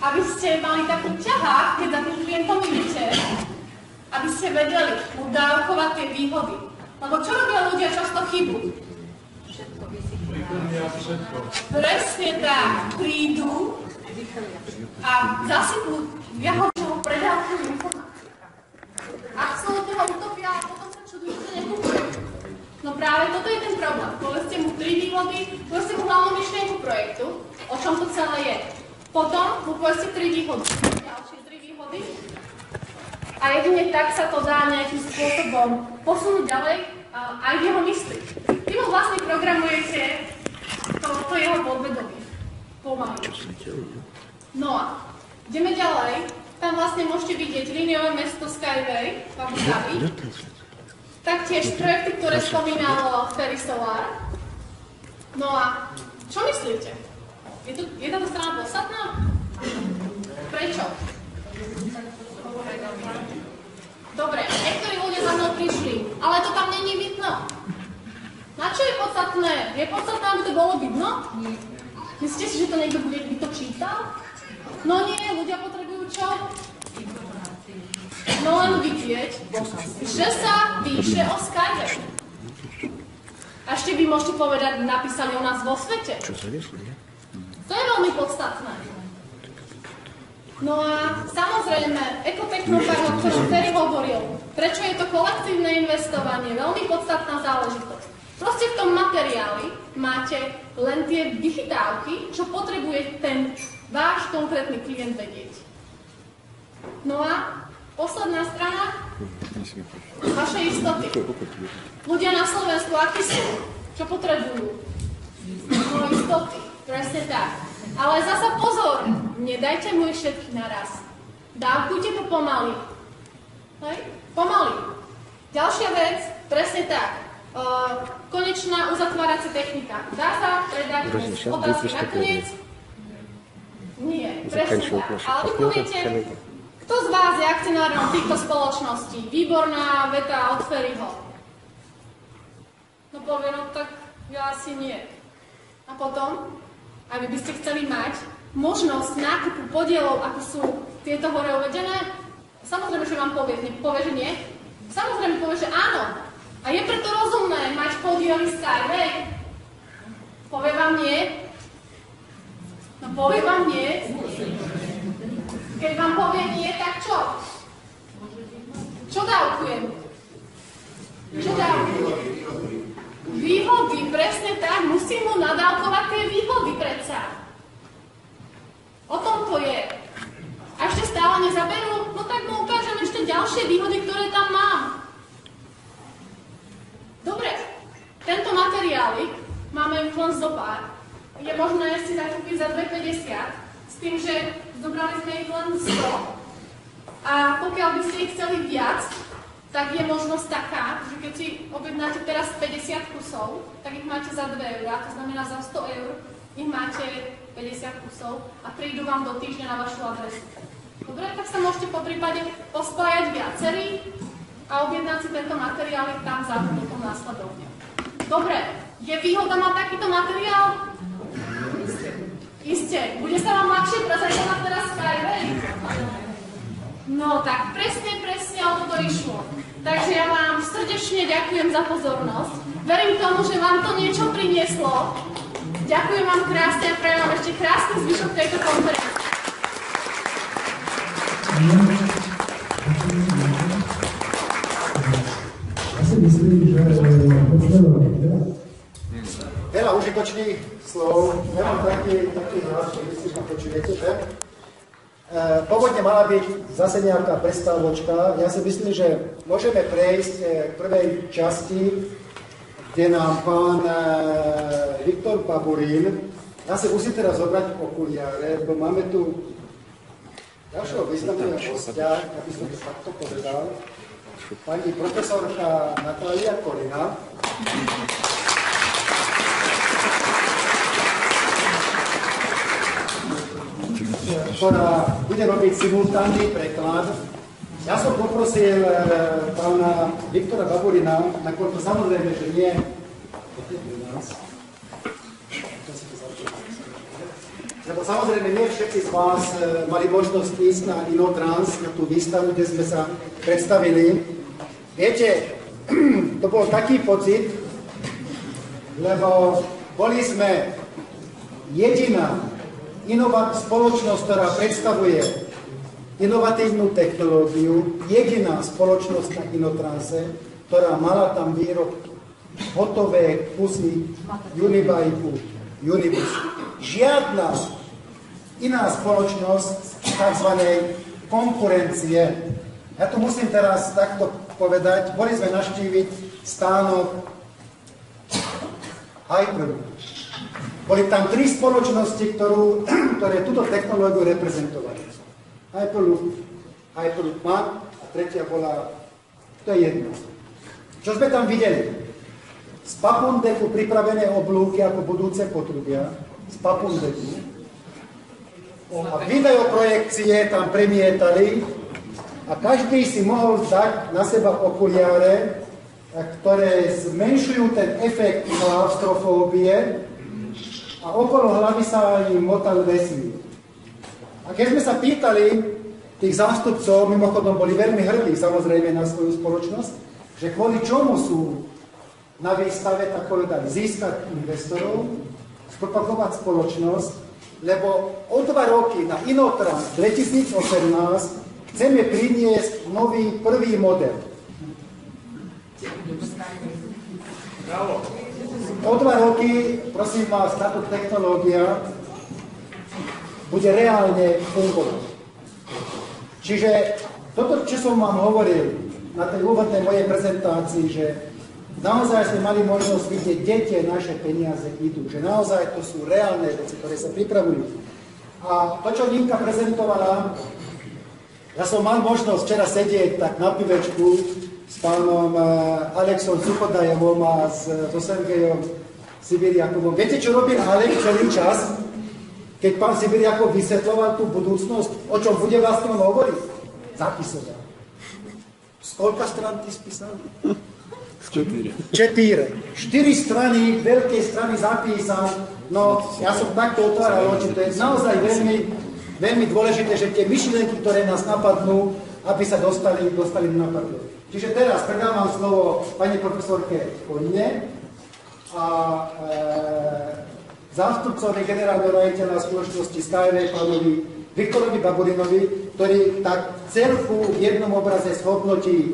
aby ste mali taký ťahák, keď za tým klientom idete, aby ste vedeli udávkovať tie výhody. Lebo čo robia ľudia často chybu? Presne tak, prídu a zasypnú jahodčovú predávku informácií. Absolutne ho utopia a potom sa čudujú, že nekúpujú. No práve toto je ten problém. Povedzte mu 3 výhody, povedzte mu hlavnú myšlienku projektu, o čom to celé je. Potom mu povedzte 3 výhody, ďalšie 3 výhody. A jedine tak sa to dá nejakým spôsobom posunúť ďalej aj v jeho mysli. Vy mu vlastne programujete to jeho podvedomie. Pomaly. No a ideme ďalej. Tam vlastne môžete vidieť líniové mesto Skyway v Abu Dhabi. Taktiež projekty, ktoré spomínal Ferry Solar. No a čo myslíte? Je táto strana podstatná? Prečo? Dobre, niektorí ľudia za mnou prišli, ale to tam není vidno. Na čo je podstatné? Je podstatné, aby to bolo vidno? Myslíte si, že to niekto by to čítal? No nie, ľudia potrebujú čo? No len vidieť, že sa píše o Skyway. A ešte vy môžete povedať, napísali o nás vo svete. To je veľmi podstatné. No a samozrejme, ekotechnopark, o ktorom Ferry hovoril, prečo je to kolektívne investovanie, veľmi podstatná záležitosť. Proste v tom materiáli máte len tie vychytávky, čo potrebuje ten váš konkrétny klient vedieť. No a posledná strana, vaše istoty. Ľudia na Slovensku, akí sú? Čo potrebujú? No istoty, presne tak. Ale zasa pozor, nedajte mu ich všetky naraz. Dávkujte to pomaly. Hej? Pomaly. Ďalšia vec, presne tak. Konečná uzatváracia technika. Dá sa predať otázky nakoniec? Nie, presne tak. Ale vy poviete, kto z vás je akcionárom týchto spoločností? Výborná veta od Ferryho. No povie, no tak ja asi nie. A potom, ak by ste chceli mať možnosť nákupu podielov, ako sú tieto hore uvedené, samozrejme, že vám povie, že nie. Samozrejme povie, že áno. A je preto rozumné mať podiely Skyway? Povie vám nie? No povie vám nie. Keď vám povie nie, tak čo? Čo dávkujem? Čo dávkujem? Výhody, presne tak. Musím mu nadávkovať tie výhody predsa. O tom to je. A ešte stále nezaberú? No tak mu ukážem ešte ďalšie výhody, ktoré tam mám. Dobre, tento materiálik, máme už len zopár. Je možné si zakúpiť za 2,50, s tým, že zobrali sme ich len 100. A pokiaľ by ste ich chceli viac, tak je možnosť taká, že keď si objednáte teraz 50 kusov, tak ich máte za 2 eurá, to znamená za 100 eur, ich máte 50 kusov a prídu vám do týždňa na vašu adresu. Dobre, tak sa môžete po prípade pospájať viacerí a objednať si tento materiál tam za potom následovne. Dobre, je výhoda mať takýto materiál? Isté. Bude sa vám ľahšie prezentovať teraz Skyway? No tak presne o toto išlo. Takže ja vám srdečne ďakujem za pozornosť. Verím tomu, že vám to niečo prinieslo. Ďakujem vám krásne a prajem vám ešte krásny zvyšok tejto konferencie. Ja si myslím, že veľa užitočných slov. Ja mám taký náš, že si ma počujete, že? Pôvodne mala byť zase nejaká prestávočka. Ja si myslím, že môžeme prejsť k prvej časti, kde nám pán Viktor Baburín, ja si musím teraz zobrať okuliare, lebo máme tu ďalšieho významného hostia, aby som to takto povedal, pani profesorka Natália Kolina, ktorá bude robiť simultánny preklad. Ja som poprosil pána Viktora Baburina, nakoľko samozrejme, že nie lebo samozrejme, nie všetci z vás mali možnosť ísť na Inotrans, na tú výstavu, kde sme sa predstavili. Viete, to bol taký pocit, lebo boli sme jediná spoločnosť, ktorá predstavuje inovatívnu technológiu, jediná spoločnosť na Inotranse, ktorá mala tam výrobky, hotové kusy Unibajku, Unibus. Žiadna iná spoločnosť tzv. Konkurencie. Ja to musím teraz takto povedať. Boli sme navštíviť stánok Hyperloop. Boli tam 3 spoločnosti, ktoré túto technológiu reprezentovali. Hyperloop Mac a tretia bola, to je jedno. Čo sme tam videli? Z Papundeku pripravené oblúky ako budúce potrubia. Z Papundeku. A videoprojekcie tam premietali a každý si mohol dať na seba okuliare, ktoré zmenšujú ten efekt klaustrofóbie a okolo hlavy sa im motal vesmír. A keď sme sa pýtali tých zástupcov, mimochodom boli veľmi hrdí samozrejme na svoju spoločnosť, že kvôli čomu sú na výstave, tak povedali, získať investorov, spropagovať spoločnosť, lebo o 2 roky na Inotrans 2018 chceme priniesť nový prvý model. O 2 roky, prosím vás, táto technológia bude reálne fungovať. Čiže toto, čo som vám hovoril na tej úvodnej mojej prezentácii, že naozaj sme mali možnosť vidieť, kde tie naše peniaze idú, že naozaj to sú reálne veci, ktoré sa pripravujú. A to, čo Ninka prezentovala, ja som mal možnosť včera sedieť tak na pivečku s pánom Alexom Suchodajevom a so Sergejom Sibiriakovom. Viete, čo robil Alex celý čas? Keď pán Sibiriakov vysvetľoval tú budúcnosť, o čom bude vlastne on hovoriť? Zapisoval. Koľko strán ty spísal? 4 strany, veľké strany zapísal. No, ja som takto otváral oči. To je naozaj veľmi, veľmi dôležité, že tie myšlienky, ktoré nás napadnú, aby sa dostali na papier. Čiže teraz predávam slovo pani profesorke Konine a zástupcovi generálneho riaditeľa spoločnosti Skyway, pánovi Viktorovi Babulinovi, ktorý tak celku v jednom obraze zhodnotí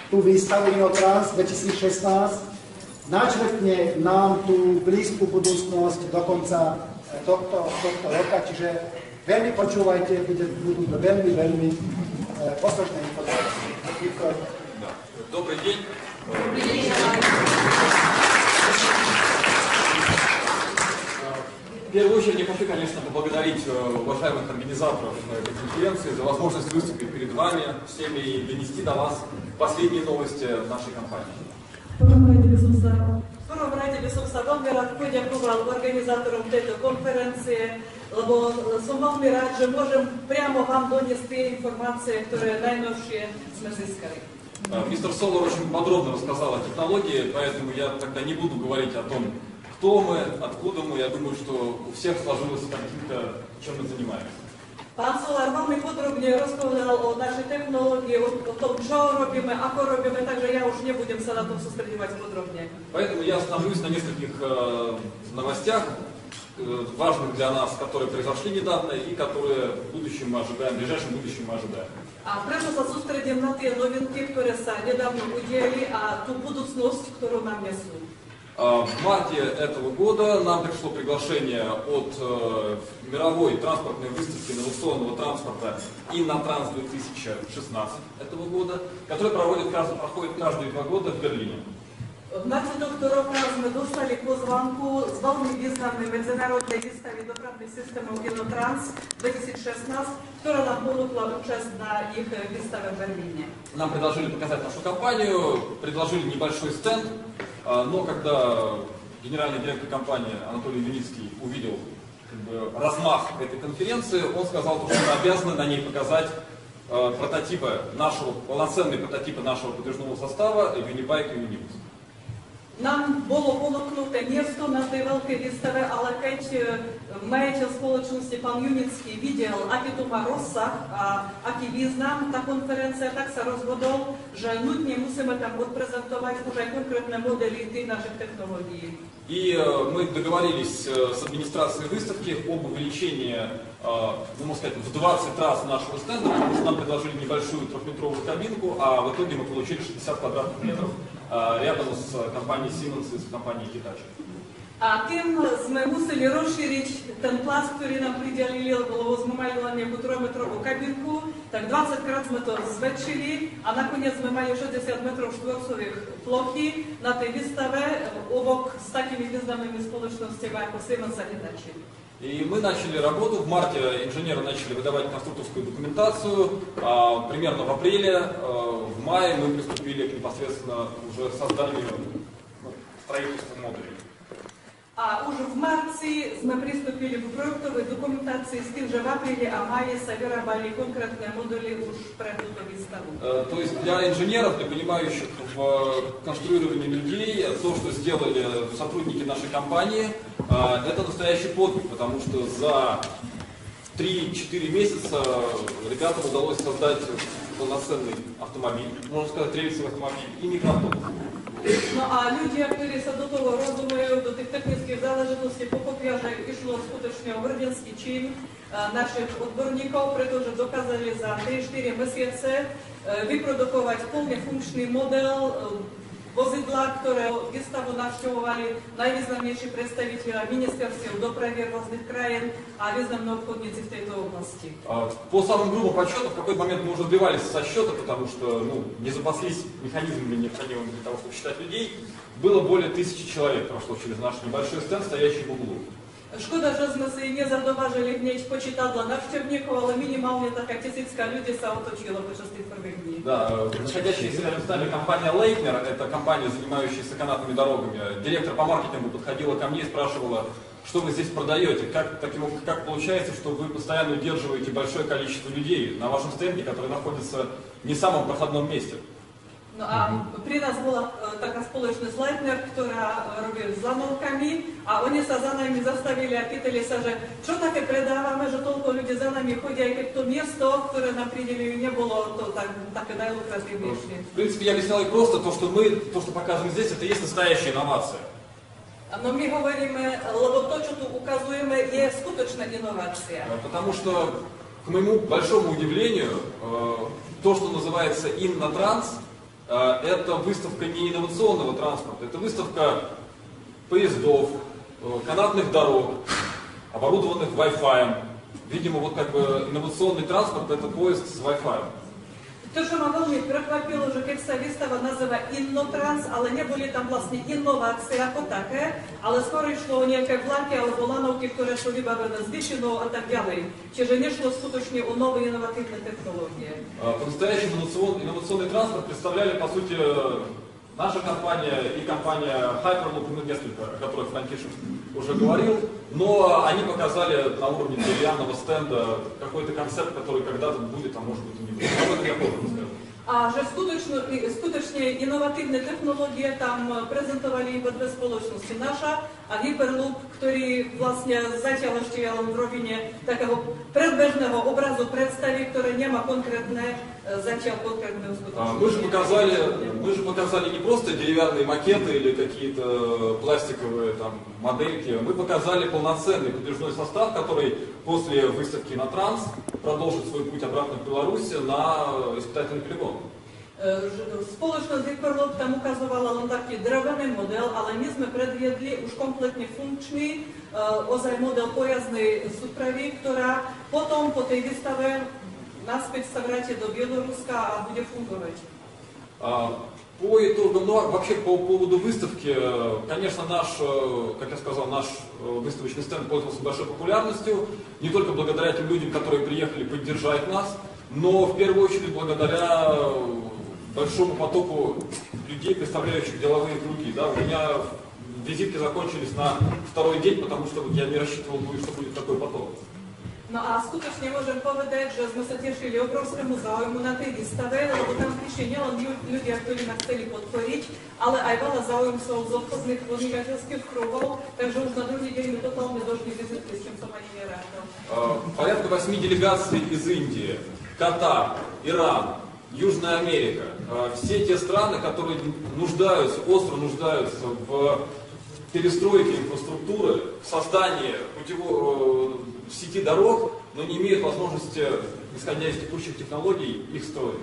tú výstavu Inotrans 2016, načrtne nám tú blízku budúcnosť do konca tohto roka, čiže veľmi počúvajte, budú to veľmi, veľmi poslušné informácie. Добрый день. В первую очередь я хочу, конечно, поблагодарить уважаемых организаторов этой конференции за возможность выступить перед вами всеми и донести до вас последние новости нашей компании. V prvom rade by som sa veľmi rád poďakoval organizátorom tejto konferencie, lebo som veľmi rád, že môžem priamo vám doniesť tie informácie, ktoré najnovšie sme získali. Мистер Солар очень подробно рассказал о технологии, поэтому я тогда не буду говорить о том, кто мы, откуда мы. Я думаю, что у всех сложилась картинка, чем мы занимаемся. Pán Solár veľmi podrobne rozpovedal o našej technológii, o tom, čo robíme, ako robíme, takže ja už nebudem sa na tom sústredovať podrobne. Поэтому я остановлюсь на нескольких новостях, важных для нас, которые произошли недавно и которые в будущем мы ожидаем, в ближайшем будущем мы ожидаем. A preto sa sústredím na tie novinky, ktoré sa nedávno udiali a tú budúcnosť, ktorú nám nesú. В марте этого года нам пришло приглашение от мировой транспортной выставки инновационного транспорта Innotranс 2016 этого года, которая проходит каждые 2 года в Берлине. V marci tohto roka sme dostali pozvánku z veľmi významnej medzinárodnej výstavy dopravných systémov Innotrans 2016, ktorá nám ponúkla účasť na ich výstave v Berlíne. Нам предложили показать нашу компанию, предложили небольшой стенд, но когда генеральный директор компании Анатолий Юницкий увидел размах этой конференции, он сказал, что мы обязаны на ней показать полноценные прототипы нашего подвижного состава Unibike и Unibus. Nám bolo ponúknuté miesto na tej veľkej výstave, ale keď majiteľ spoločnosti, pán Junický, videl, aký to má rozsah a aký význam tá konferencia, tak sa rozhodol, že nutne musíme там odprezentovať už aj konkrétne modely tých našich technológií. И мы договорились с администрацией выставки об увеличении, ну, можно сказать, в 20 раз нашего стенда, потому что нам предложили небольшую трехметровую кабинку, а в итоге мы получили 60 квадратных метров рядом с компанией Siemens и с компанией Hitachi. A tým sme museli rozšíriť ten plác, ktorý nám pridelili, lebo sme mali len nejakú 3-metrovú kabinku, tak 20 krát sme to zväčšili a nakoniec sme mali 60 metrov štvorcových plochy na tej výstave obok s takými významnými spoločnosťami ako Siemens a Hitachi. И мы начали работу, в марте инженеры начали выдавать конструкторскую документацию, примерно в апреле, в мае мы приступили к непосредственно уже созданию, строительству модулей. A už v marci sme pristúpili k projektovej dokumentácii s tým, že v apríli a máji sa vyrábali konkrétne moduly už pre túto výstavu. То есть для инженеров, для понимающих в конструировании людей, то, что сделали сотрудники нашей компании, это настоящий подвиг, потому что за 3-4 месяца ребятам удалось создать полноценный автомобиль, можно сказать, рельсовый автомобиль и микроавтобус. No a ľudia, ktorí sa do toho rozumejú, do tých technických záležitostí, pochopia, že išlo skutočne o hrdinský čin našich odborníkov, pretože dokázali za 3-4 mesiace vyprodukovať plne funkčný model vozidla, ktoré výstavu navštevovali najvýznamnejší predstavitelia ministerstiev dopravy rôznych krajín a významní obchodníci v tejto oblasti. По самым грубым подсчетам, в какой-то момент мы уже сбивались со счета, потому что не запаслись механизмами необходимыми для того, чтобы считать людей. Было более 1000 человек прошло через наш небольшой стенд, стоящий в углу. Шкода, že sme si nezadovázili hneď počítadla návštevníkov, ale minimálne taká 1000 ľudí sa otočilo počas tých prvých dní. Да, находящаяся рядом с нами компания Leitner, это компания, занимающаяся канатными дорогами. Директор по маркетингу подходила ко мне и спрашивала, что вы здесь продаете, как получается, что вы постоянно удерживаете большое количество людей на вашем стенде, который находится не в самом проходном месте. No a pri nás bola taká spoločnosť Leitner, ktorá robí s lanovkami a oni sa za nami zastavili a pýtali sa, že čo také predávame, že toľko ľudí za nami chodia, aj keď to miesto, ktoré nám pridelili, nebolo to také najlukratívnejšie. В принципе, я объяснял их просто, то, что показываем здесь, это и есть настоящая инновация. No my hovoríme, lebo to, čo tu ukazujeme, je skutočná inovácia. Потому что, к моему большому удивлению, то, что называется Innotranс, это выставка не инновационного транспорта, это выставка поездов, канатных дорог, оборудованных Wi-Fi. Видимо, вот как бы инновационный транспорт это поезд с Wi-Fi. To, čo ma veľmi prekvapilo, že keď sa výstava nazýva Innotrans, ale neboli tam vlastne inovácie ako také, ale skôr išlo o nejaké vlaky alebo lanovky, ktoré sú vybavené s výšinou a tak ďalej. Čiže nešlo skutočne o nové inovatívne technológie. По-настоящему инновационный транспорт представляли, по сути, наша компания и компания Hyperloop, несколько, о которых Франтишек уже говорил, но они показали на уровне деревянного стенда какой-то концепт, который когда-то будет, а может быть и не будет. Об этом я позже расскажу. A že skutočne inovatívne technológie tam prezentovali iba dve spoločnosti. Naša a Hyperloop, ktorý vlastne zatiaľ ešte je len v rovine takého predbežného obrazu predstavy, ktoré nemá зачем конкретные Мы же показали не просто деревянные макеты или какие-то пластиковые там модельки, мы показали полноценный подвижной состав, который после выставки на Транс продолжит свой путь обратно в Беларусь на испытательный полигон. Spoločnosť Hyperloop tam ukazovala len taký drevený model, ale my sme predviedli už kompletne funkčný ozaj model pojazdnej súpravy, ktorá potom po tej výstave naspäť sa vráti до Белоруска a bude fungovať. По итогам, вообще по поводу выставки, конечно, как я сказал, наш выставочный стенд пользовался большой популярностью, не только благодаря тем людям, которые приехали поддержать нас, но в первую очередь благодаря большому потоку людей, представляющих деловые круги. Да? У меня визитки закончились на второй день, потому что я не рассчитывал, что будет такой поток. No a skutočne môžem povedať, že sme sa tešili obrovskému záujmu na tej výstave, lebo tam prišli nielen ľudia, ktorí nás chceli podporiť, ale aj veľa záujmcov z obchodných podnikateľských kruhov, takže už na druhý deň mi totálne došli vizitky, s čím som ani nerátal. Порядка 8 делегаций из Индии, Катар, Иран, Южная Америка. Все те страны, которые нуждаются, остро нуждаются в перестройке инфраструктуры, в создании сети дорог, но не имеют возможности, исходя из текущих технологий, их строить.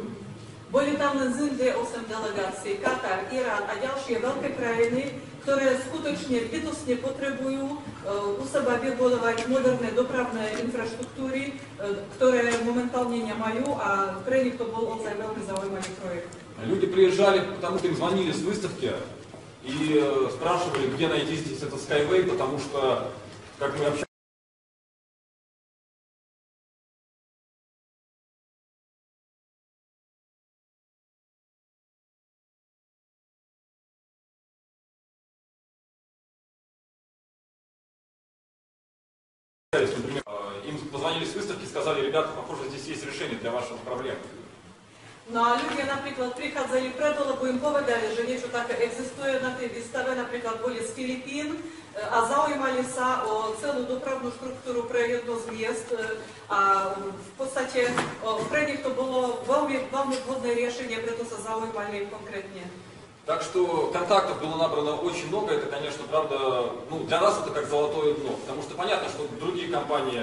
Boli tam len z Indie 8 delegácií, Katar, Irán a ďalšie veľké krajiny, ktoré skutočne bytostne potrebujú u seba vybudovať moderné dopravné infraštruktúry, ktoré momentálne nemajú a pre nich to bol ozaj veľmi zaujímavý projekt. Люди приезжали, потому что им звонили с выставки и спрашивали, где найти здесь этот Skyway, потому что, как мы общались, например, им позвонили с выставки и сказали: ребята, похоже, здесь есть решение для ваших проблем. No a ľudia napríklad prichádzali preto, lebo im povedali, že niečo také existuje na tej výstave, napríklad boli z Filipín a zaujímali sa o celú dopravnú štruktúru pre jedno z miest a v podstate pre nich to bolo veľmi vhodné riešenie, preto sa zaujímali konkrétne. Так что контактов было набрано очень много, это, конечно, правда, для нас это как золотое дно, потому что понятно, что другие компании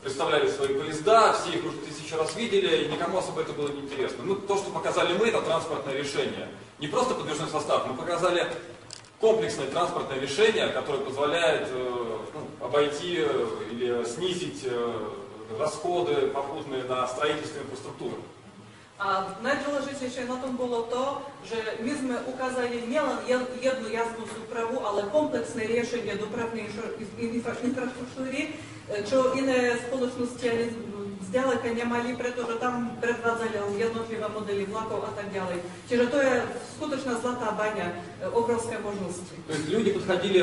представляли свои поезда, все их уже 1000 раз видели, и никому особо это было не интересно. То, что показали мы, это транспортное решение. Не просто подвижной состав, мы показали комплексное транспортное решение, которое позволяет обойти или снизить расходы попутные на строительство инфраструктуры. A najdôležitejšie na tom bolo to, že my sme ukázali nielen jednu jazdnú súpravu, ale komplexné riešenie dopravnej infraštruktúry, čo iné spoločnosti ani zďaleka nemali, pretože tam predvádzali jednotlivé modely vlakov a tak ďalej. Čiže to je skutočná zlatá baňa, obrovské možnosti. То есть люди подходили,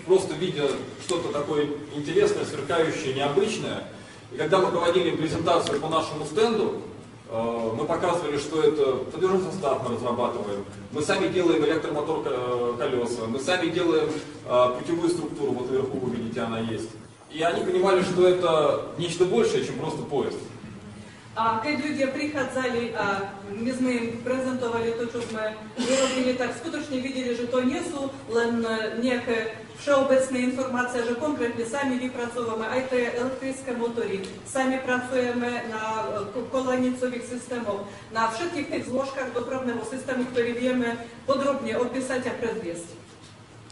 просто видя что-то такое интересное, сверкающее, необычное, и когда мы проводили презентацию по нашему стенду, мы показывали, что это подвижной состав мы разрабатываем, мы сами делаем электромотор колеса, мы сами делаем путевую структуру, вот вверху вы видите, она есть. И они понимали, что это нечто большее, чем просто поезд. A keď ľudia prichádzali a my sme im prezentovali to, čo sme vyrobili, tak skutočne videli, že to nie sú len nejaké všeobecné informácie, že konkrétne sami vypracovujeme aj tie elektrické motory, sami pracujeme na kolanicových systémoch, na všetkých tých zložkách dopravného systému, ktorý vieme podrobne opísať a predviesť.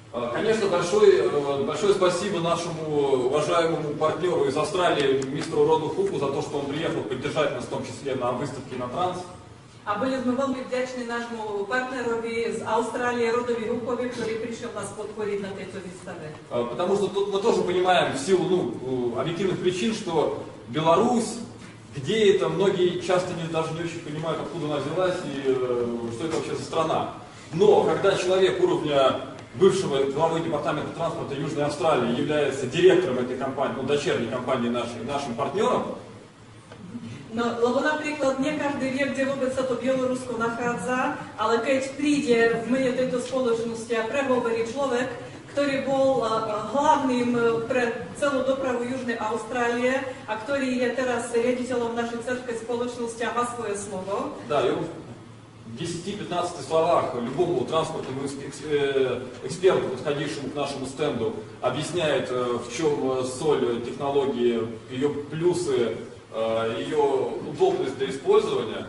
Конечно, большое спасибо нашему уважаемому партнеру из Австралии, мистеру Роду Хупу, за то, что он приехал поддержать нас, в том числе на выставке на Транс. A byli sme veľmi vďační nášmu partnerovi z Austrálie, Rodovi Hupovi, ktorý prišiel nás podporiť na tejto výstave. Потому что тут мы тоже понимаем в силу объективных причин, что Беларусь, где это, многие часто даже не очень понимают, откуда она взялась и что это вообще за страна. Но когда человек уровня бывшего главы департамента транспорта Южной Австралии является директором этой компании, дочерней компании нашей, нашим партнером. No, lebo napríklad nie každý vie, kde vôbec sa to Bielorusko nachádza, ale keď príde v mene tejto spoločnosti a prehovorí človek, ktorý bol hlavným pre celú dopravu Južnej Austrálie a ktorý je teraz riaditeľom našej cerskej spoločnosti a má svoje slovo. Да, и в 10-15 словах любому транспортному эксперту, подходившему к нашему стенду, объясняет, в чем соль технологии, ее плюсы, ее удобность для использования.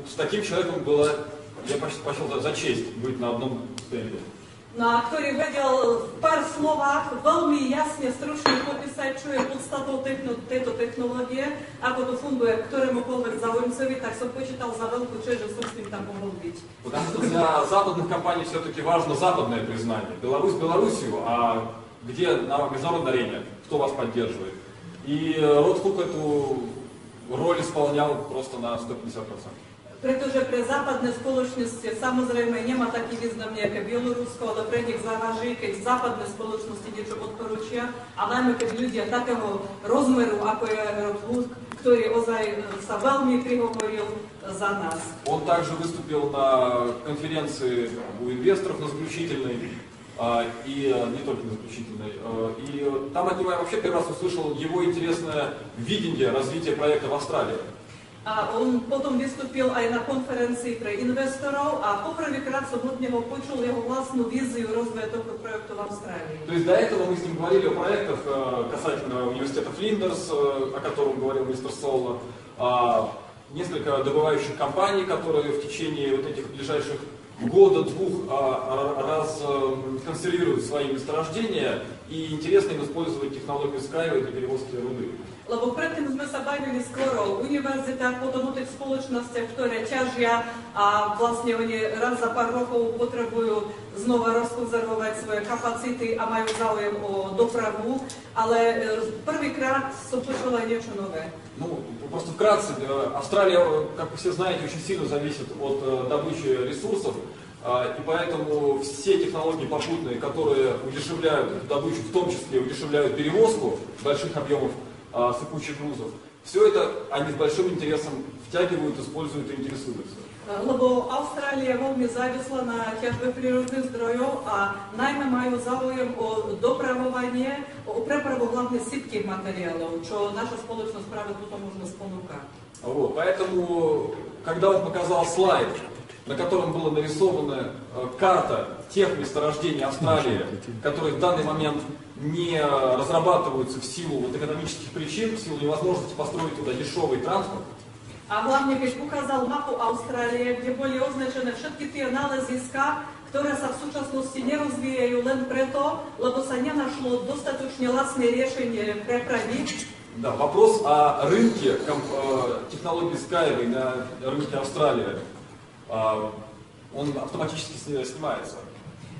С таким человеком было, я почел за честь быть на одном стенде. No a ktorý vedel v pár slovách veľmi jasne, stručne popísať, čo je podstatou tejto technológie, ako to funguje ktorémukoľvek záujemcovi, tak som počítal za veľkú čest, že som s tým tam mohol byť. Потому что для западных компаний все-таки важно западное признание. Беларусь Белоруссию, а где на международной арене, кто вас поддерживает. И Род Хуп эту роль исполнял просто на 150%. Pretože pre západné spoločnosti samozrejme nemá taký význam nejaké Bielorusko, ale pre nich závaží, keď západné spoločnosti niečo odporúčia, a najmä keď ľudia takého rozmeru, ako je Rusk, ktorý ozaj sa veľmi prihovoril за нас. Он также выступил на конференции у инвесторов на заключительной, и не только на заключительной. И там от него я вообще первый раз услышал его интересное видение развития проекта в Австралии. A on potom vystúpil aj na konferencii pre investorov a poprvýkrát som od neho počul jeho vlastnú víziu rozvoja tohto projektu v Австралии. То есть до этого мы с ним говорили о проектах касательно университета Флиндерс, о котором говорил мистер Соло, несколько добывающих компаний, которые в течение вот этих ближайших года-двух расконсервируют свои месторождения, и интересно им использовать технологию Skyway для перевозки руды. Lebo predtým sme sa bavili skôr o univerzitách, potom o tých spoločnostiach, ktoré ťažia a vlastne oni raz za pár rokov potrebujú znova rozkonzervovať svoje kapacity a majú záujem o dopravu, ale prvýkrát som počula aj niečo nové. Ну, просто вкратце, Австралия, как вы все знаете, очень сильно зависит от добычи ресурсов, и поэтому все технологии попутные, которые удешевляют добычу, в том числе удешевляют перевозку больших объемов сыпучих грузов, все это они с большим интересом втягивают, используют и интересуются. Lebo Austrália je veľmi závislá na ťažbe prírodných zdrojov a najmä majú záujem o dopravovanie, o prepravu hlavne sypkých materiálov, čo наша spoločnosť práve túto možnosť ponúka. Вот, поэтому, когда он показал слайд, на котором была нарисована карта тех месторождений Австралии, которые в данный момент не разрабатываются в силу вот экономических причин, в силу невозможности построить туда дешевый транспорт. A hlavne, keď ukázal mapu Austrálie, kde boli označené všetky tie náleziska, ktoré sa v súčasnosti nerozvíjajú len preto, lebo sa nenašlo dostatočne lacné riešenie prepravy. Да, вопрос о рынке технологии Skyway на рынке Австралии, он автоматически снимается.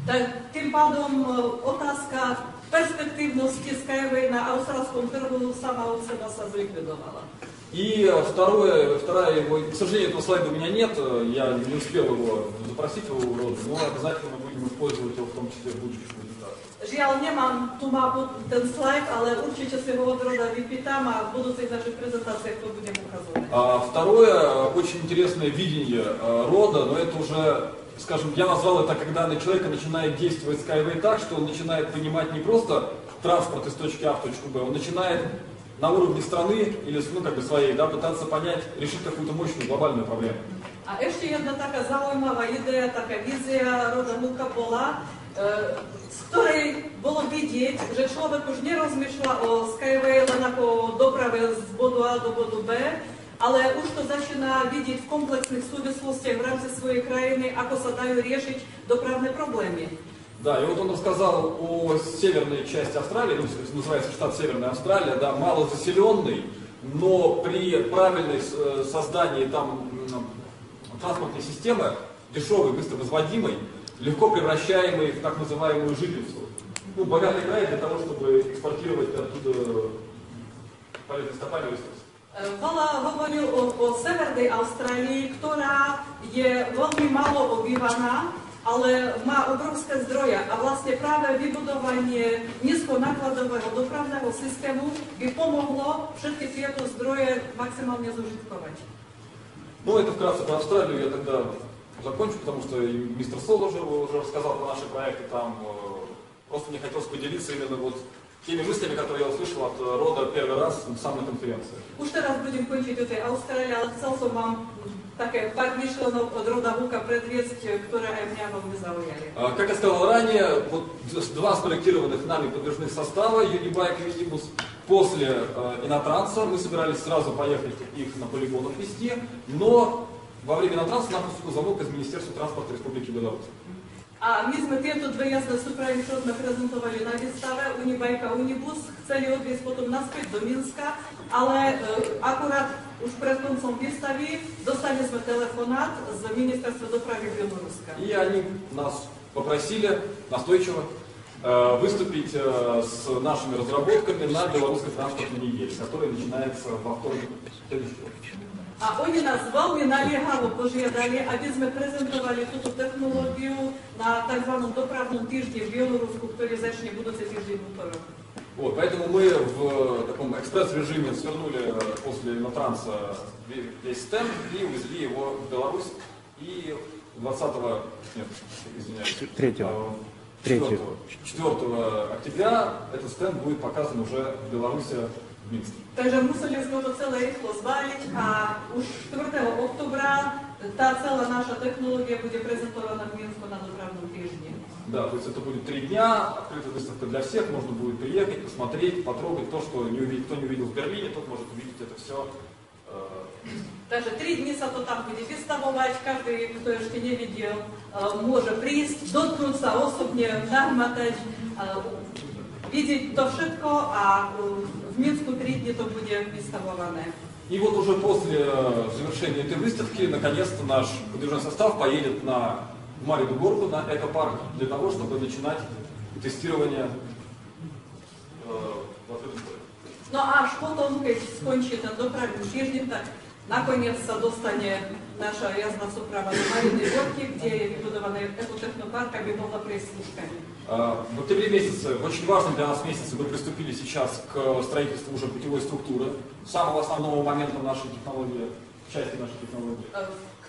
Tak tým pádom otázka perspektívnosti Skyway на австралском трhu сама от себя sa zlikvidovala. И вторая его, к сожалению, этого слайда у меня нет, я не успел его запросить его уроду, но обязательно мы будем использовать его в том числе в будущих презентациях. Žiaľ, nemám tu mapu, ten slajd, ale určite si ho od Roda vypýtam a v budúcich našich prezentáciách to budem ukazovať. Второе, очень интересное видение Рода, но это уже, скажем, я назвал это, когда человек начинает действовать Skyway так, что он начинает понимать не просто транспорт из точки А в точку Б, он начинает на уровне страны или своей, да, пытаться понять, решить какую-то мощную глобальную проблему. A ešte jedna taká zaujímavá idea, taká vízia Roda Huka bola, z ktorej bolo vidieť, že človek už nerozmýšľa o Skyway len ako o doprave z bodu A do bodu B, ale už to začína vidieť v komplexných súvislostiach v rámci svojej krajiny, ako sa dajú riešiť dopravné problémy. Да, и вот он рассказал о северной части Австралии, называется штат Северная Австралия, да, малозаселенный, но при правильном создании там транспортной системы, дешевой, быстро возводимой, легко превращаемой в так называемую жительницу. Ну, богатый край для того, чтобы экспортировать оттуда полезные ископаемые ресурсы. Veľa hovoril o Severnej Austrálii, ktorá je veľmi málo obývaná, ale má obrovské zdroje a vlastne práve vybudovanie nízkonákladového dopravného systému by pomohlo všetky tieto zdroje maximálne zužitkovať. Ну, это вкратце про Австралию я тогда закончу, потому что и мистер Сол уже рассказал про наши проекты там. Просто мне хотелось поделиться именно вот теми мыслями, которые я услышал от Рода первый раз сам на конференции. Už teraz budem končiť o tej Austrálii, ale chcel som vám také pár myšlenok od Roda Huka predviesť, ktoré aj mňa veľmi zaujali. Как я сказал ранее, вот два спроектированных нами подвижных состава, Unibike и Unibus, после Инотранса мы собирались сразу поехать их на полигон отвезти, но во время Инотранса нам поступил звонок из Министерства транспорта Республики Беларусь. A my sme tieto dve jazdné súpravy, čo sme prezentovali na výstave, Unibike a Unibus, chceli odviesť potom naspäť do Minska, ale akurát už pred koncom výstavy dostali sme telefonát z Ministerstva dopravy Bieloruska. И они нас попросили настойчиво выступить с нашими разработками на белорусской транспортной неделе, которая начинается во вторник следующего. A oni nás veľmi naliehavo požiadali, aby sme prezentovali túto technológiu na tzv. Dopravnom týždni в Белоруску, ktorý začne budúci týždeň v útorok. Вот, поэтому мы в таком экспресс-режиме свернули после Инотранса весь стенд и увезли его в Беларусь. И 20-го, нет, извиняюсь, 4 октября этот стенд будет показан уже в Беларуси, в Минске. Takže museli sme to celé rýchlo zvaliť a už 4. oktobra tá celá naša technológia bude prezentovaná v Minsku на доправном týždni. Да, то есть это будет 3 дня, открытая выставка для всех, можно будет приехать, посмотреть, потрогать то, что кто не увидел в Берлине, тот может увидеть это все. Takže 3 dní sa to tam bude vystavovať, každý, kto ešte nevidel, môže prísť, dotknúť sa osobne, nahmatať, vidieť to všetko a v Minsku 3 dní to bude vystavované. И вот уже после завершения этой выставки, наконец-то наш подвижной состав поедет в Марию Горку, на экопарк, для того, чтобы начинать тестирование в открытом поле. No a až potom, keď skončí ten dopravný týždeň, tak nakoniec sa dostane naša jazdná súprava do Mariny Горки, kde je vybudovaný ekotechnopарк, aby mohla prejsť služkami. В октябре месяце, в очень важном для нас месяце, мы приступили сейчас к строительству уже путевой структуры, самого основного момента нашей технологии, части нашей технологии.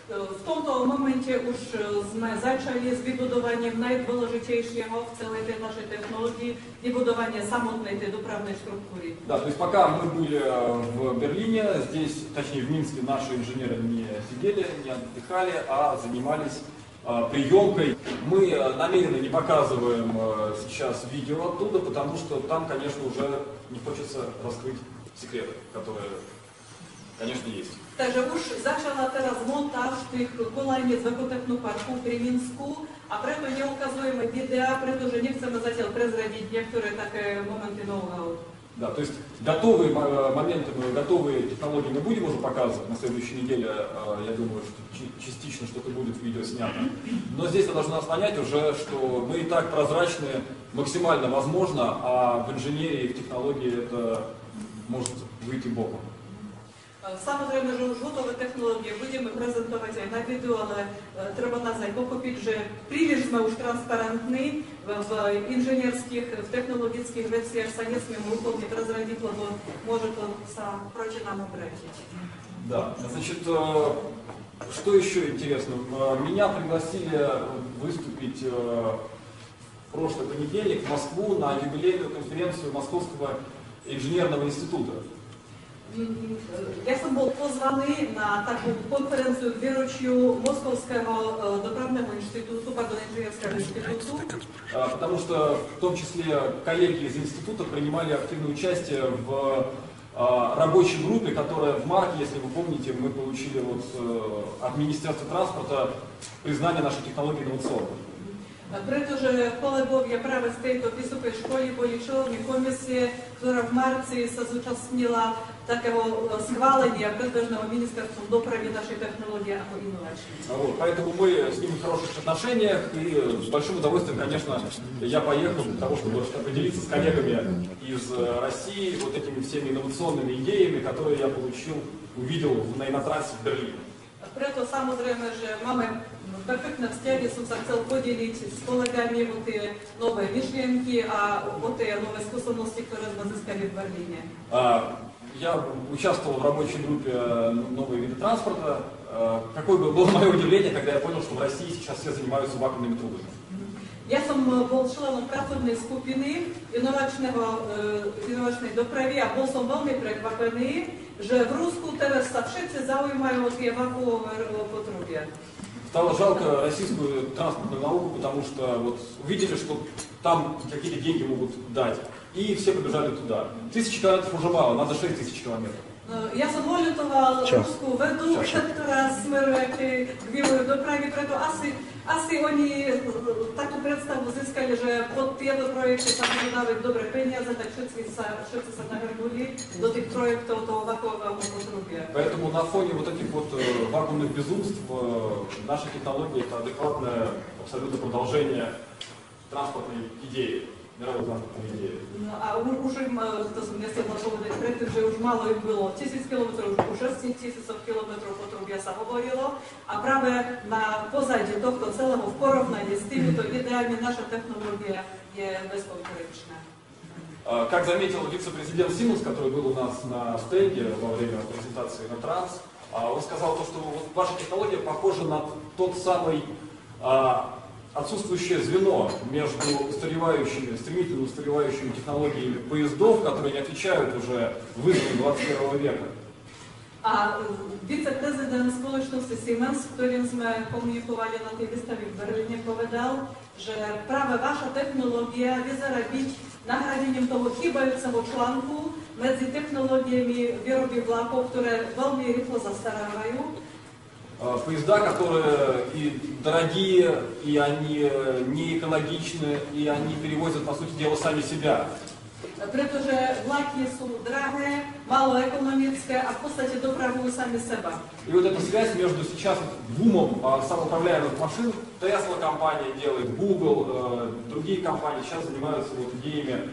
V tomto momente už sme začali s vybudovaním najdôležitejšieho v celej tej našej technológii, vybudovanie samotnej tej dopravnej štruktúry. Да, то есть пока мы были в Берлине, здесь, точнее в Минске, наши инженеры не сидели, не отдыхали, а занимались приемкой. Мы намеренно не показываем сейчас видео оттуда, потому что там, конечно, уже не хочется раскрыть секреты, которые, конечно, есть. Takže už začala teraz montáž tých kolajníc v ekotechnopарку pri Minsku a preto neukazujeme videá, pretože nechceme zatiaľ prezradiť niektoré také momenty know-how. Да, то есть готовые моменты, готовые технологии мы будем уже показывать на следующей неделе. Я думаю, что частично что-то будет в видео снято. Но здесь я должна понять уже, что мы и так прозрачны максимально возможно, а в инженерии и в технологии это может выйти боком. Samozrejme, že už hotové technológie budeme prezentovať aj na videu, ale treba nás aj pochopiť, že príliš sme už transparentní v inžinierských, в технологических veciach sa nesmieme úplne prezradiť, lebo môže to sa proti nám obrátiť. Да, значит, что еще интересно? Меня пригласили выступить в прошлый понедельник в Москву на юбилейную конференцию Московского инженерного института. Ja som bol pozvaný na takú konferenciu k výročiu Moskovského dopravného института, инженерского института. Потому что в том числе коллеги из института принимали активное участие в рабочей группе, которая в марте, если вы помните, мы получили вот от Министерства транспорта признание нашей технологии инновационной. Pretože kolegovia práve z tejto vysokej školy boli členmi komisie, ktorá v marci sa zúčastnila takého schválenia predbežného ministerstvom dopravy našej технологии ako inovačnej. Вот, поэтому мы с ними в хороших отношениях и с большим удовольствием, конечно, я поехал для того, чтобы поделиться с коллегами из России вот этими всеми инновационными идеями, которые я увидел на Инотрансе в Берлине. Preto samozrejme, že máme perfektné vzťahy, som sa chcel podeliť s kolegami o tie nové myšlienky a o tie nové skúsenosti, ktoré sme získali v Berlíne. Я участвовал в рабочей группе «Новые виды транспорта». Какое было мое удивление, когда я понял, что в России сейчас все занимаются вакуумными трубами. Ja som bol členom pracovnej skupiny inovačnej dopravy a bol som veľmi prekvapený, že v Rusku teraz sa všetci zaujímajú o tie vakuové potrubia. Стало жалко российскую транспортную науку, потому что вот увидели, что там какие-то деньги могут дать, и все побежали туда. 1000 километров уже мало, надо 6000 километров. Ja som monitoroval ruskú vedu, ktorá smeruje k vývoju dopravy, preto asi oni takú predstavu získali, že pod tieto projekty sa budú dávať dobré peniaze, tak všetci sa nahrnuli do tých projektov toho vakuového potrubia. Поэтому на фоне вот этих вот вакуумных безумств наша технология это адекватное абсолютно продолжение транспортной идеи. мировой транспортной идеи. No a už im, to som nestihla povedať predtým, že už málo im bylo 1000 km, už o 6 000 km potrubia sa hovorilo a práve na pozadí tohto celého v porovnaní s týmito ideami naša technológia je bezkonkurenčná. Как заметил вице-президент Siemens, который был у нас на стенде во время презентации на Транс, он сказал, что вот ваша технология похожа на тот самый отсутствующее звено между стремительно устаревающими технологиями поездов, которые не отвечают уже вызовам 21 века. A viceprezident spoločnosti Siemens, s ktorým sme komunikovali na tej výstave v Berlíne, povedal, že práve vaša technológia vyzerá byť nahradením toho chýbajúceho článku medzi technológiami výroby vlákov, ktoré veľmi rýchlo zastarávajú. Поезда, которые и дорогие, и они не экологичны, и они перевозят, по сути дела, сами себя. Pretože vlaky sú drahé, málo ekonomické a v podstate dopravujú sami seba. И вот эта связь между сейчас бумом самоуправляемых машин, Tesla компания делает, Google, другие компании сейчас занимаются вот идеями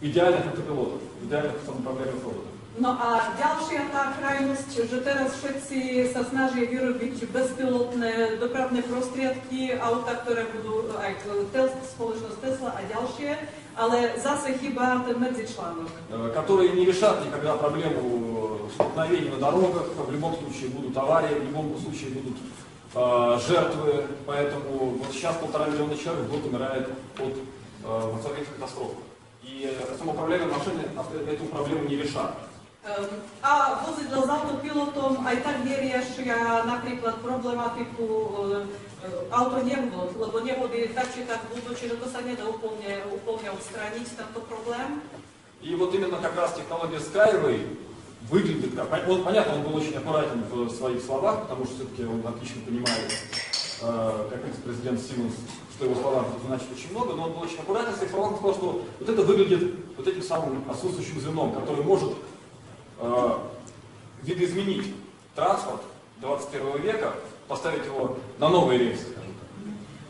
идеальных автопилотов, идеальных самоуправляемых роботов. No a ďalšia tá krajnosť, že teraz všetci sa snažia vyrobiť bezpilotné dopravné prostriedky, auta, ktoré budú aj spoločnosť Tesla a ďalšie, ale zase chýba ten medzičlánok. Которые не решат никогда проблему столкновений на дорогах, в любом случае будут аварии, в любом случае будут жертвы, поэтому вот сейчас 1,5 миллиона человек в год умирает от автомобильных катастроф. И самоуправляемые машины эту проблему не решат. A vozidla s autopilotom aj tak neriešia napríklad problematiku autonehôd, lebo nehody tak či tak budú, čiže to sa nedá úplne odstrániť, tento problém. И вот именно как раз технология Skyway выглядит как... Понятно, он был очень аккуратен в своих словах, потому что все-таки он отлично понимает, как вице-президент Siemens, что его слова значат очень много, но он был очень аккуратен в своих словах, он сказал, что вот это выглядит вот этим самым отсутствующим звеном, который может видоизменить транспорт 21 века, поставить его на новые рельсы.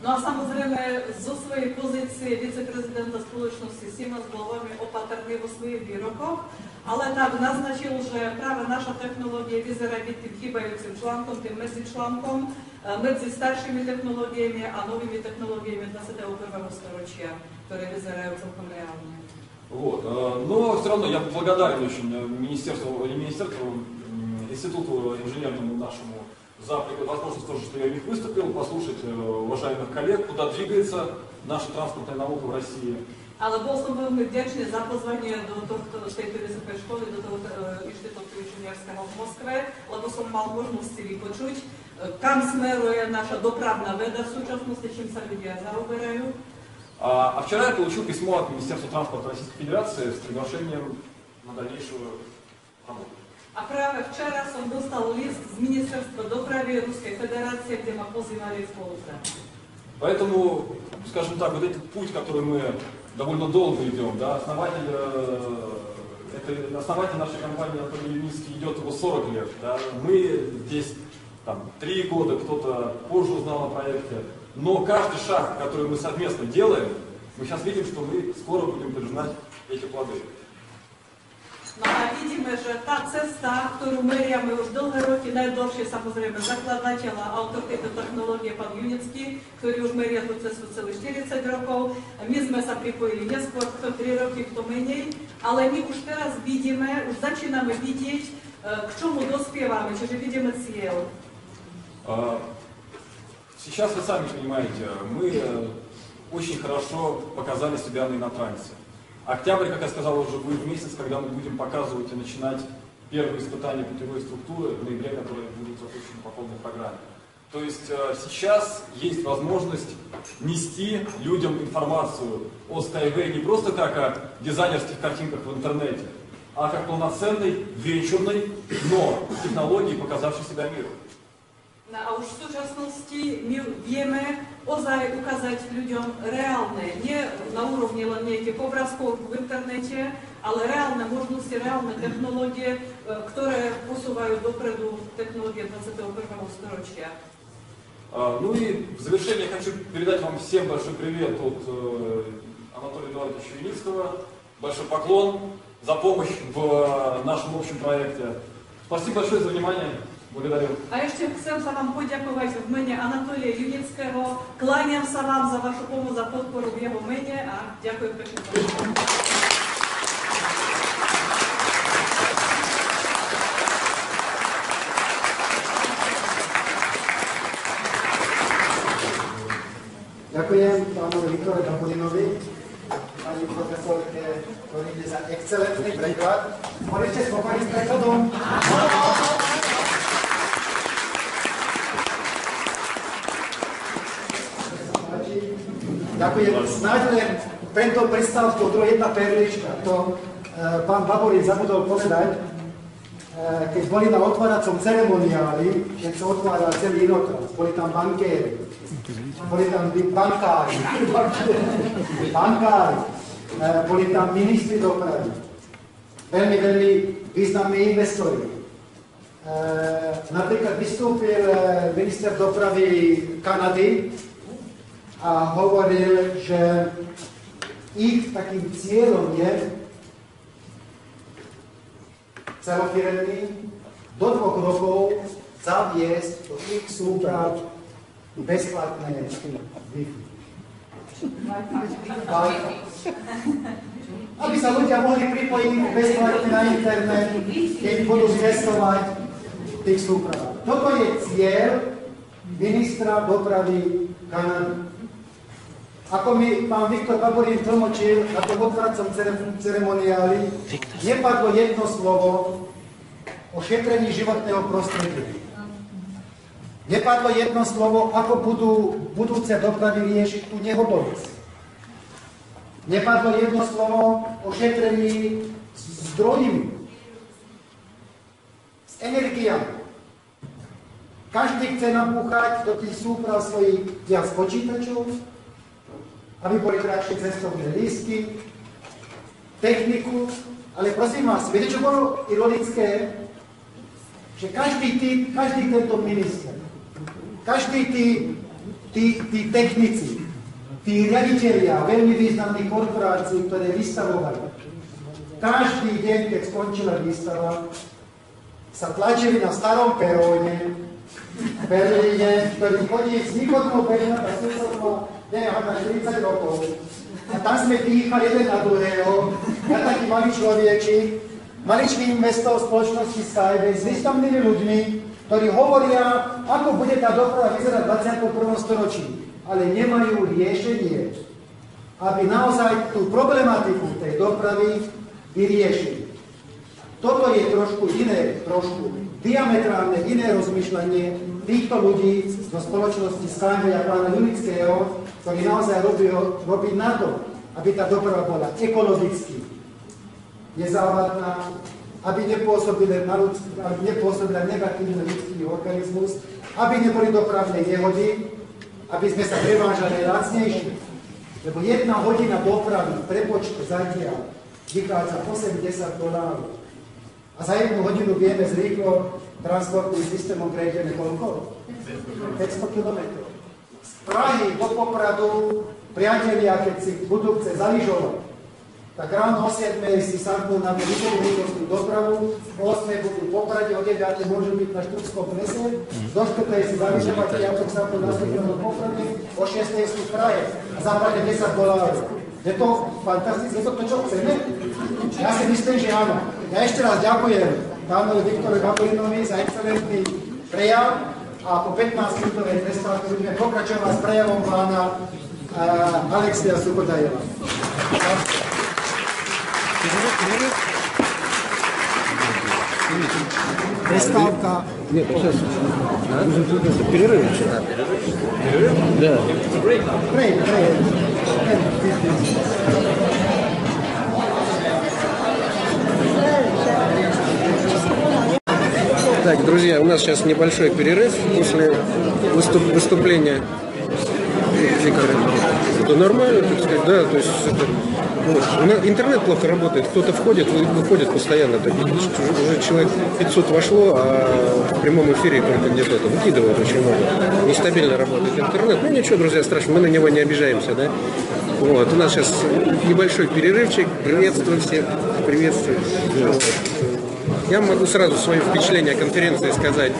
No a samozrejme, zo svojej pozície viceprezidenta spoločnosti Siemens bol veľmi opatrný vo svojich výrokoch, ale tak naznačil, že práve naša technológia vyzerá byť tým chýbajúcim článkom, tým medzičlánkom medzi staršími technológiami a novými technológiami 21. storočia, ktoré vyzerajú celkom reálne. Вот. Но все равно я благодарен очень институту инженерному нашему за возможность тоже, что я в них выступил, послушать уважаемых коллег, куда двигается наша транспортная наука в России. Ale bol som veľmi vďačný za pozvanie do tejto vysokej školy, do toho inštitútu inžinierského v Moskve, lebo som mal možnosť si vypočuť, kam smeruje naša dopravná veda v súčasnosti, čím sa ľudia zaoberajú. А вчера я получил письмо от Министерства транспорта Российской Федерации с приглашением на дальнейшую работу. A práve včera som dostal list z Ministerstva dopravy Ruskej federácie, kde ma pozývali v spolupráci. Поэтому, скажем так, вот этот путь, который мы довольно долго идем, да, основатель нашей компании Анатолий Юницкий идет его 40 лет, да, мы здесь 3 года, кто-то позже узнал о проекте. Но каждый шаг, который мы совместно делаем, мы сейчас видим, что мы скоро будем пожинать эти плоды. No a vidíme, že tá cesta, ktorú meriame už dlhé roky, najdlhšie samozrejme zakladateľ a autor tejto technológie, pán Junický, ktorý už meria tú cestu celých 40 rokov. My sme sa pripojili neskôr, kto 3 roky, kto menej, ale my už teraz vidíme, už začíname vidieť, k čomu dospievame, čiže vidíme cieľ. Сейчас вы сами понимаете, мы очень хорошо показали себя на Иннотрансе. Октябрь, как я сказал, уже будет месяц, когда мы будем показывать и начинать первые испытания путевой структуры в ноябре, которые будут запущены по полной программе. То есть сейчас есть возможность нести людям информацию о Skyway не просто как о дизайнерских картинках в интернете, а как полноценной, венчурной, но технологии, показавшей себя миру. No a už v súčasnosti my vieme ozaj ukázať ľuďom reálne, nie na úrovni len nejakých obrázkov v internete, ale reálne možnosti, reálne technológie, ktoré posúvajú dopredu technológie 21. storočia. Ну и в завершение хочу передать вам всем большой привет от Анатолия Эдуардовича Юницкого. Большой поклон за помощь в нашем общем проекте. Спасибо большое за внимание. Благодарю. A ešte chcem sa vám poďakovať v mene Anatolija Junického. Kláňam sa vám za vašu pomoc a podporu v jeho mene a ďakujem pekne. Ďakujem pánovi Viktorovi Babulinovi, pani profesorke Korine za excelentný preklad. Môžete spokojný s prekladom? Ďakujem. Snáď len tento prestávku, druhá jedna perlička. To pán Babulin zabudol povedať, keď boli na otváracom ceremoniáli, keď sa otváral celý Inotrans, boli tam bankéri, boli tam bankári, boli tam ministri dopravy, veľmi, veľmi významní investori. Napríklad vystúpil minister dopravy Kanady a hovoril, že ich takým cieľom je celofiremný do 2 rokov zaviesť do ich súprav bezplatné Wi-Fi. Aby sa ľudia mohli pripojiť bezplatne na internet, keď budú cestovať v tých súpravách. Toto je cieľ ministra dopravy Kanady. Ako mi pán Viktor Babulin tlmočil na tom otváracom ceremoniáli, nepadlo jedno slovo o šetrení životného prostredia. Nepadlo jedno slovo, ako budú budúce dopravy riešiť tú nehotovosť. Nepadlo jedno slovo o šetrení zdrojmi, s energiami. Každý chce napúchať do tých súprav svojich viac počítačov, aby boli krátšie cestovné lístky, techniku, ale prosím vás, viete, čo bolo ironické? Že každý tento minister, každý tí technici, tí riaditelia veľmi významných korporácií, ktoré vystavovali, každý deň, keď skončila výstava, sa tlačili na starom peróne v Berlíne, ktorý chodí z východnou Berlína a susednou na 40 rokov. A tam sme dýchali jeden na druhého. Ja taký malý človečik, maličký investor spoločnosti Skyway s významnými ľuďmi, ktorí hovoria, ako bude tá doprava vyzerať v 21. storočí. Ale nemajú riešenie, aby naozaj tú problematiku tej dopravy vyriešili. Toto je trošku iné, diametrálne iné rozmýšľanie týchto ľudí zo spoločnosti Skyway a pána Junického, ktorý naozaj robí na to, aby tá doprava bola ekologicky nezávadná, aby nepôsobila negatívny ľudský organizmus, aby neboli dopravné nehody, aby sme sa prevážali lacnejšie. Lebo 1 hodina dopravy v prepočte zatiaľ vychádza $80. A za 1 hodinu vieme z rýchlo transportným systémom prejdeme koľko? 500 km. Z Prahy do Popradu, priatelia, keď si budú chce zaližovať, tak ráno o 7 si sadnú na vysokorýchlostnú dopravu, o 8 budú v Poprade, o 9 môžu byť na Šturskom plese, do 4 si zaližovať, keď sadnú na v Poprade, o 6 sú v Prahe a zaplatia $10. Je to fantastické, je to to, čo chceme? Ja si myslím, že áno. Ja ešte raz ďakujem pánovi Viktorovi Babulinovi za excelentný prejav a po 15-minútovej prestávke budeme pokračovať s prejavom pána Alexia Suchodajeva. Prestávka. Нет, сейчас нужен перерыв. Перерыв? Да. Брейк. Так, друзья, у нас сейчас небольшой перерыв после выступления. Это нормально, так сказать, да, то есть это, интернет плохо работает, кто-то входит, выходит постоянно, так, уже человек 500 вошло, а в прямом эфире только где-то это выкидывают очень много. Нестабильно работает интернет, ну ничего, друзья, страшно, мы на него не обижаемся, да. Вот, у нас сейчас небольшой перерывчик. Приветствую всех. Приветствую. Вот. Я могу сразу свое впечатление о конференции сказать.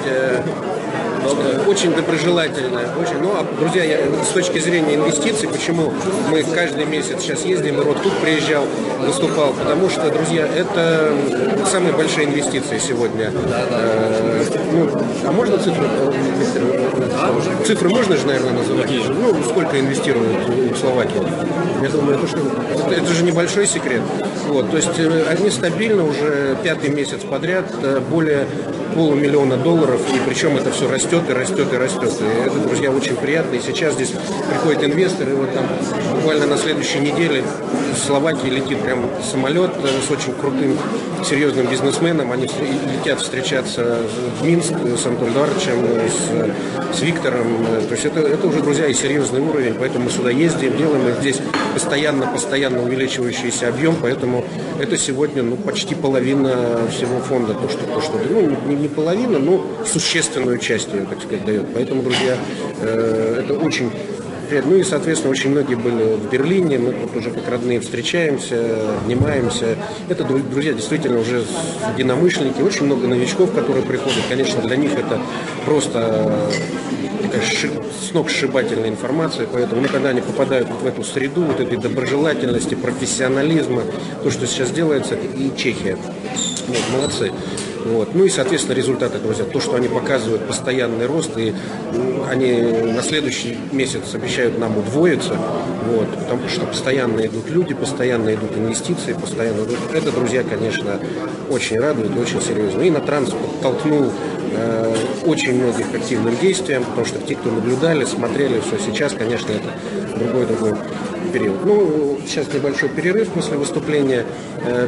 Очень доброжелательная, очень. Ну, а, друзья, с точки зрения инвестиций, почему мы каждый месяц сейчас ездим, и тут приезжал, выступал, потому что, друзья, это самые большие инвестиции сегодня. А можно цифры? Цифры можно же, наверное, называть? Ну, сколько инвестируют в Словакии? Я думаю, это же небольшой секрет. Вот, то есть они стабильно уже 5-й месяц подряд более $500 000 долларов, и причем это все растет и растет и растет. И это, друзья, очень приятно. И сейчас здесь приходят инвесторы, и вот там буквально на следующей неделе в Словакии летит прям самолет с очень крутым, серьезным бизнесменом. Они летят встречаться в Минск с Антоном Эдуардовичем, с Виктором. То есть это уже, друзья, и серьезный уровень, поэтому мы сюда ездим, делаем здесь постоянно увеличивающийся объем, поэтому это сегодня почти половина всего фонда, то, что не половина, но существенную часть ее, так сказать, дает. Поэтому, друзья, это очень приятно. Ну и, соответственно, очень многие были в Берлине, мы тут уже как родные встречаемся, обнимаемся. Это, друзья, действительно уже единомышленники, очень много новичков, которые приходят. Конечно, для них это просто такая сногсшибательная информация, поэтому, когда они попадают в эту среду, вот этой доброжелательности, профессионализма, то, что сейчас делается, и Чехия. Вот, молодцы. Вот. Ну и, соответственно, результаты, друзья, то, что они показывают постоянный рост, и они на следующий месяц обещают нам удвоиться, вот, потому что постоянно идут люди, постоянно идут инвестиции, постоянно идут. Это, друзья, конечно, очень радует, очень серьезно. И на транспорт толкнул очень многих к активным действиям, потому что те, кто наблюдали, смотрели, все сейчас, конечно, это другой период. Ну, сейчас небольшой перерыв после выступления.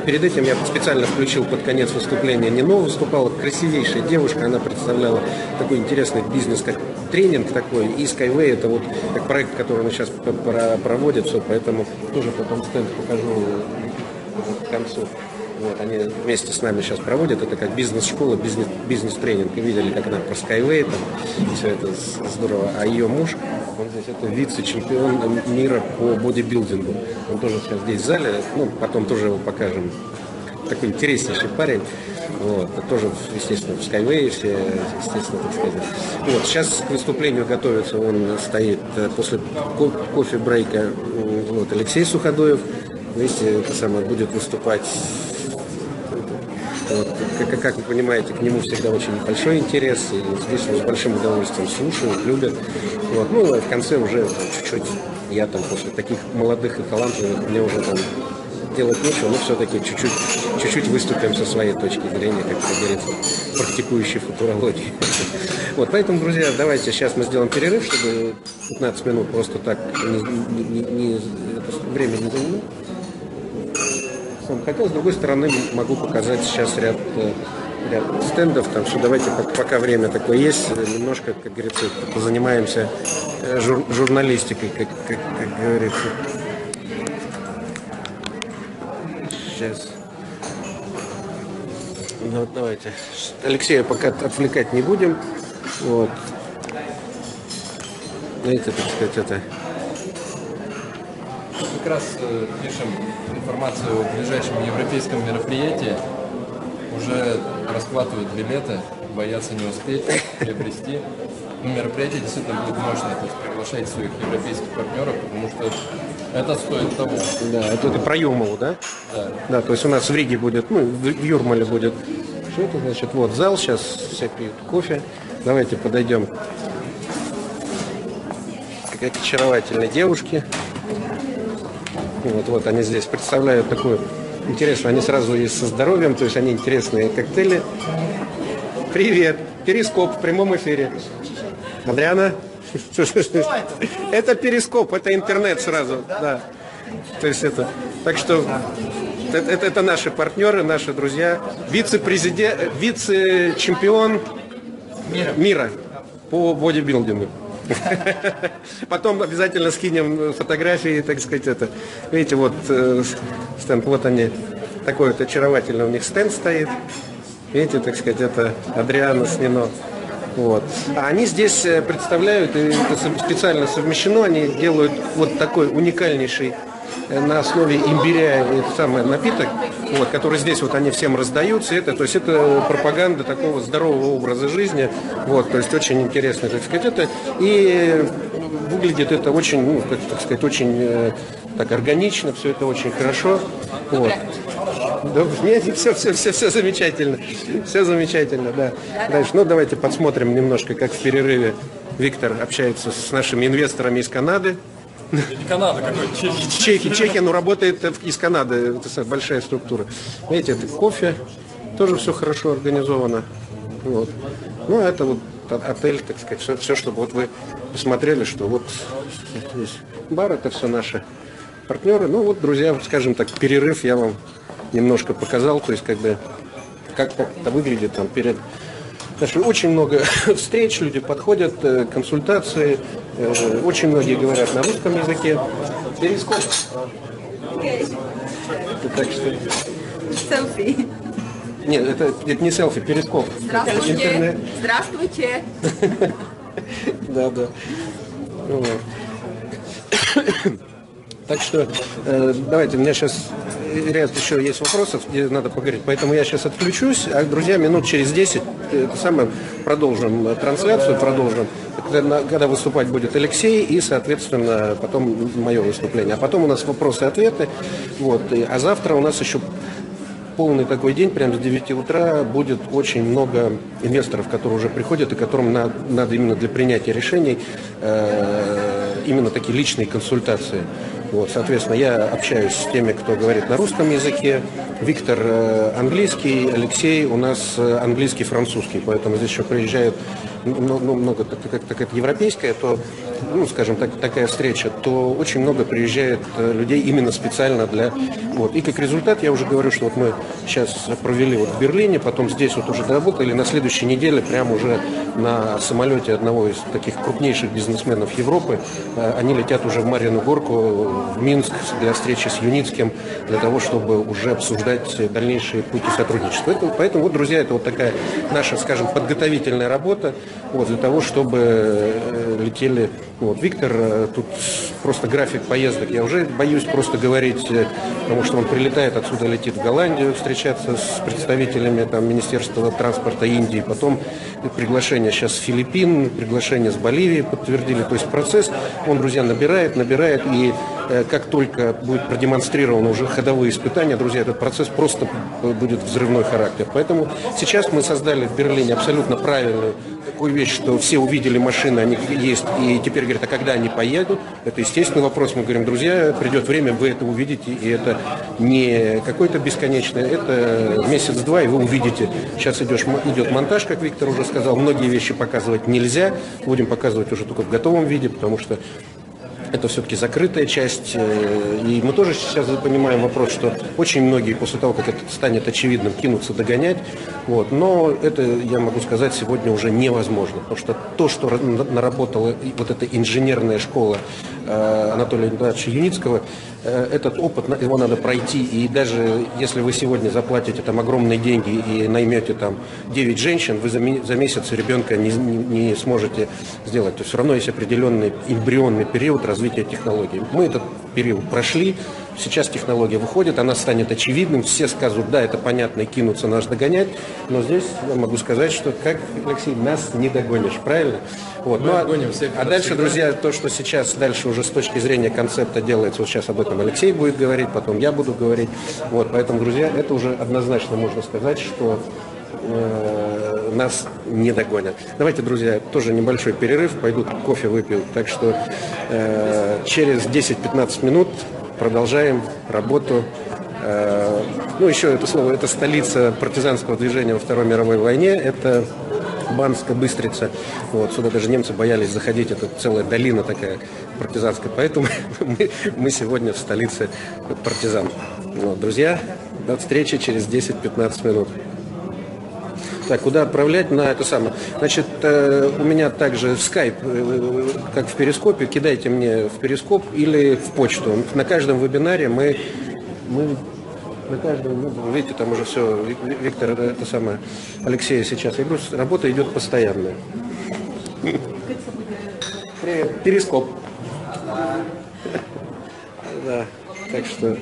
Перед этим я специально включил под конец выступления Нино. Выступала красивейшая девушка, она представляла такой интересный бизнес, как тренинг такой, и Skyway, это вот как проект, который он сейчас проводит, все, поэтому тоже потом стенд покажу к концу. Вот, они вместе с нами сейчас проводят, это как бизнес-школа, бизнес-тренинг. И видели, как она про Skyway, там, и все это здорово. А ее муж, он здесь это вице-чемпион мира по бодибилдингу. Он тоже сейчас здесь в зале, ну, потом тоже его покажем. Такой интереснейший парень. Вот, тоже, естественно, в Skyway все, естественно, так сказать. Вот, сейчас к выступлению готовится, он стоит после кофе-брейка, вот, Алексей Суходоев. Вместе это самое будет выступать. Вот, как вы понимаете, к нему всегда очень большой интерес, и здесь его с большим удовольствием слушают, любят. Вот. Ну, а в конце уже чуть-чуть, я там после таких молодых и талантливых, мне уже там делать нечего, но все-таки чуть-чуть выступим со своей точки зрения, как говорится, практикующей футурологии. Вот, поэтому, друзья, давайте сейчас мы сделаем перерыв, чтобы 15 минут просто так время не заняло. Хотя, с другой стороны, могу показать сейчас ряд стендов, там, что давайте, пока время такое есть, немножко, как говорится, позанимаемся журналистикой, как говорится. Сейчас. Ну, вот давайте. Алексея пока отвлекать не будем. Вот. Знаете, так сказать, это... Как раз пишем информацию о ближайшем европейском мероприятии. Уже расхватывают билеты, боятся не успеть приобрести. Но мероприятие действительно будет мощное. То есть приглашайте своих европейских партнеров, потому что это стоит того. Да, это про Юрмалу, да? Да. Да, то есть у нас в Риге будет, ну, в Юрмале будет. Что это значит? Вот зал, сейчас все пьют кофе. Давайте подойдем к очаровательной девушке. Вот они здесь представляют такую интересную, они сразу есть со здоровьем, то есть они интересные коктейли. Привет, Перископ в прямом эфире. Адриана? Это Перископ, это интернет сразу, да. То есть это, так что это наши партнеры, наши друзья. Вице-чемпион мира по бодибилдингу. Потом обязательно скинем фотографии, так сказать, это. Видите, вот стенд, вот они, такой вот очаровательный у них стенд стоит. Видите, так сказать, это Адриана с Нино. Вот. А они здесь представляют, и это специально совмещено, они делают вот такой уникальнейший на основе имбиря самый напиток, вот, который здесь вот они всем раздаются. То есть это пропаганда такого здорового образа жизни. Вот, то есть очень интересно, так сказать, это. И выглядит это очень, ну, как, так сказать, очень так органично, все это очень хорошо. Вот. Да, нет, все замечательно. Все замечательно, да. Дальше, ну давайте посмотрим немножко, как в перерыве Виктор общается с нашими инвесторами из Канады. Не Канада, какой Чехия, но работает из Канады, это большая структура. Видите, это кофе, тоже все хорошо организовано. Вот. Ну, это вот отель, так сказать, все, чтобы вот вы посмотрели, что вот здесь бар, это все наши партнеры. Ну вот, друзья, скажем так, перерыв я вам немножко показал, то есть как бы как это выглядит там перед. Значит, очень много встреч, люди подходят, консультации, очень многие говорят на русском языке. Перископ. Так что... Селфи. Нет, это не селфи, перископ. Здравствуйте. Интернет. Здравствуйте. Да. Вот. Так что давайте, у меня сейчас ряд еще есть вопросов, где надо поговорить, поэтому я сейчас отключусь, а, друзья, минут через 10 продолжим трансляцию, когда выступать будет Алексей и, соответственно, потом мое выступление. А потом у нас вопросы-ответы, вот, а завтра у нас еще полный такой день, прямо с 9 утра будет очень много инвесторов, которые уже приходят и которым надо именно для принятия решений именно такие личные консультации. Вот, соответственно, я общаюсь с теми, кто говорит на русском языке. Виктор английский, Алексей у нас английский, французский, поэтому здесь еще приезжает много, так это европейская, то, ну, скажем так, такая встреча, то очень много приезжает людей именно специально для... Вот. И как результат, я уже говорю, что вот мы сейчас провели вот в Берлине, потом здесь вот уже доработали, на следующей неделе прямо уже на самолете одного из таких крупнейших бизнесменов Европы, они летят уже в Марьину Горку, в Минск для встречи с Юницким, для того, чтобы уже обсуждать дальнейшие пути сотрудничества. Поэтому, вот, друзья, это вот такая наша, скажем, подготовительная работа, вот, для того, чтобы летели... Вот, Виктор, тут просто график поездок, я уже боюсь просто говорить, потому что он прилетает, отсюда летит в Голландию встречаться с представителями там, Министерства транспорта Индии, потом приглашение сейчас с Филиппин, приглашение с Боливии подтвердили, то есть процесс, он, друзья, набирает, и как только будет продемонстрировано уже ходовые испытания, друзья, этот процесс просто будет взрывной характер. Поэтому сейчас мы создали в Берлине абсолютно правильную такую вещь, что все увидели машины, они есть, и теперь говорят, а когда они поедут? Это естественный вопрос. Мы говорим, друзья, придет время, вы это увидите, и это не какое-то бесконечное, это месяц-два, и вы увидите. Сейчас идет монтаж, как Виктор уже сказал, многие вещи показывать нельзя, будем показывать уже только в готовом виде, потому что это все-таки закрытая часть, и мы тоже сейчас понимаем вопрос, что очень многие после того, как это станет очевидным, кинутся догонять, вот, но это, я могу сказать, сегодня уже невозможно, потому что то, что наработала вот эта инженерная школа Анатолия Николаевича Юницкого, этот опыт, его надо пройти, и даже если вы сегодня заплатите там огромные деньги и наймете там 9 женщин, вы за месяц ребенка не сможете сделать. То есть все равно есть определенный эмбрионный период развития технологий. Мы этот период прошли, сейчас технология выходит, она станет очевидным, все скажут, да, это понятно, и кинутся нас догонять, но здесь я могу сказать, что, как, Алексей, нас не догонишь, правильно? Вот. Ну, а дальше, друзья, то, что сейчас дальше уже с точки зрения концепта делается, вот сейчас об этом Алексей будет говорить, потом я буду говорить, вот, поэтому, друзья, это уже однозначно можно сказать, что нас не догонят. Давайте, друзья, тоже небольшой перерыв, пойду кофе выпью, так что через 10-15 минут продолжаем работу. Ну, еще это слово, это столица партизанского движения во Второй мировой войне, это Банская Быстрица. Вот, сюда даже немцы боялись заходить, это целая долина такая партизанская, поэтому мы сегодня в столице партизан. Вот, друзья, до встречи через 10-15 минут. Так, куда отправлять на это самое? Значит, у меня также скайп, как в Перископе, кидайте мне в Перископ или в почту. На каждом вебинаре мы на каждом, видите, там уже все, Виктор, это самое, Алексей сейчас, я говорю, работа идет постоянная. Привет. Перископ. Да, так что...